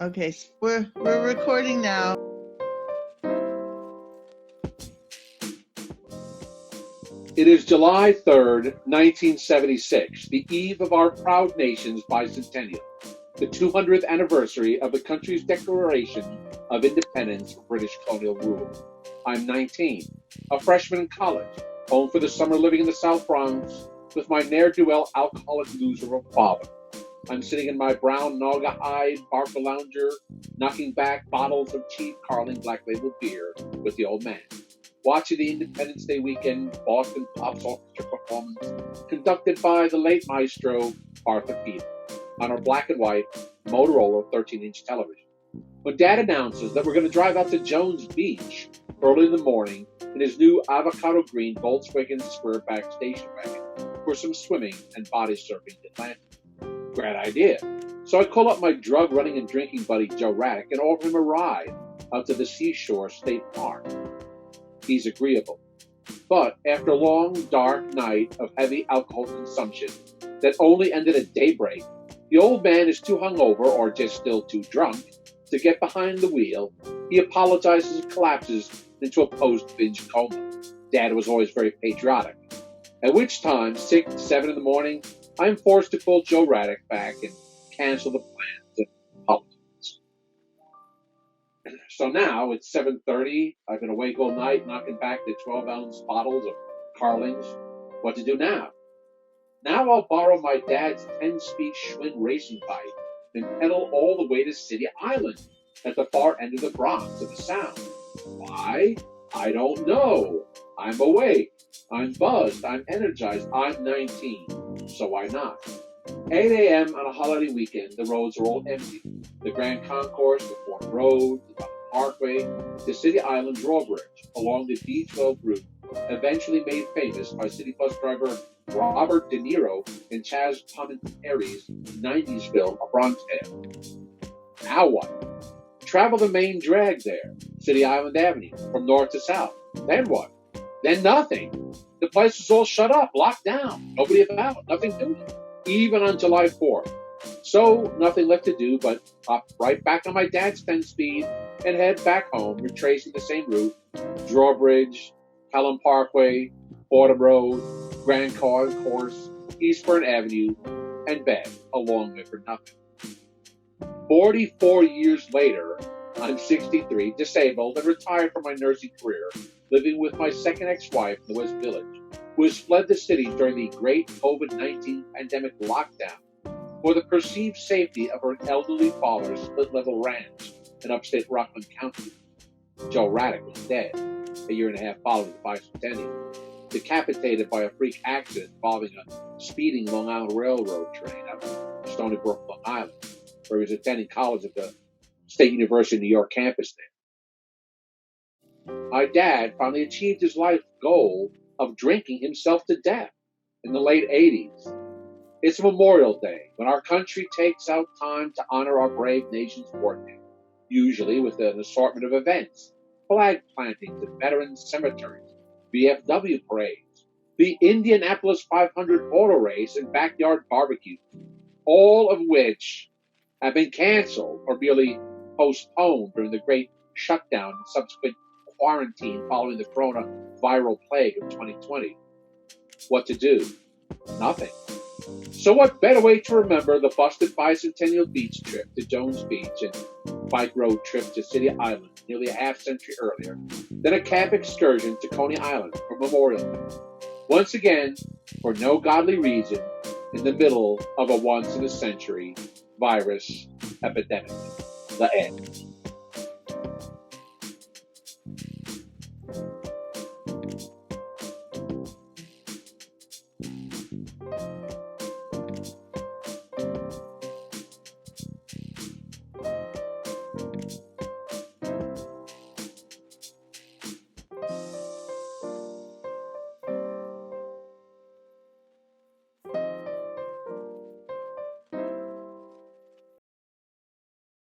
Okay, so we're recording now. It is July 3rd, 1976, the eve of our proud nation's bicentennial, the 200th anniversary of the country's declaration of independence from British colonial rule. I'm 19, a freshman in college, home for the summer living in the South Bronx with my ne'er-do-well alcoholic loser of a father. I'm sitting in my brown Naugahyde Barca lounger, knocking back bottles of cheap Carling Black Label beer with the old man, watching the Independence Day weekend Boston Pops Orchestra performance conducted by the late maestro Arthur Peter on our black and white Motorola 13-inch television. When Dad announces that we're going to drive out to Jones Beach early in the morning in his new avocado green Volkswagen Squareback station wagon for some swimming and body surfing in Atlanta. Great idea. So I call up my drug running and drinking buddy Joe Raddick and offer him a ride out to the Seashore State Park. He's agreeable. But after a long, dark night of heavy alcohol consumption that only ended at daybreak, the old man is too hungover or just still too drunk to get behind the wheel. He apologizes and collapses into a post-binge coma. Dad was always very patriotic. At which time, 6, 7 in the morning, I am forced to pull Joe Raddick back and cancel the plans and apologize. So now it's 7:30. I've been awake all night knocking back the 12-ounce bottles of Carlings. What to do now? Now I'll borrow my dad's 10-speed Schwinn racing bike and pedal all the way to City Island at the far end of the Bronx in the Sound. Why? I don't know. I'm awake. I'm buzzed. I'm energized. I'm 19. So why not? 8 a.m. on a holiday weekend, the roads are all empty. The Grand Concourse, the Fort Road, the Parkway, the City Island drawbridge along the D12 route, eventually made famous by city bus driver Robert De Niro in Chaz Palminteri's 90s film, A Bronx Tale. Now what? Travel the main drag there, City Island Avenue, from north to south. Then what? Then nothing. The place was all shut up, locked down, nobody about, nothing doing, even on July 4th. So nothing left to do but hop right back on my dad's 10-speed and head back home, retracing the same route, Drawbridge, Pelham Parkway, Fordham Road, Grand Concourse, Eastburn Avenue, and bed, a long way for nothing. 44 years later, I'm 63, disabled, and retired from my nursing career, living with my second ex-wife in the West Village, who has fled the city during the great COVID-19 pandemic lockdown for the perceived safety of her elderly father's split-level ranch in upstate Rockland County. Joe Raddick was dead a year and a half following the bicentennial, decapitated by a freak accident involving a speeding Long Island Railroad train out of Stony Brook, Long Island, where he was attending college at the State University of New York campus there. My dad finally achieved his life goal of drinking himself to death in the late 80s. It's Memorial Day, when our country takes out time to honor our brave nation's war dead, usually with an assortment of events, flag plantings at veterans' cemeteries, VFW parades, the Indianapolis 500 auto race, and backyard barbecues, all of which have been canceled or merely postponed during the great shutdown and subsequent quarantine following the coronavirus plague of 2020. What to do? Nothing. So what better way to remember the busted bicentennial beach trip to Jones Beach and bike road trip to City Island nearly a half century earlier than a camp excursion to Coney Island for Memorial Day? Once again, for no godly reason, in the middle of a once-in-a-century virus epidemic. The end.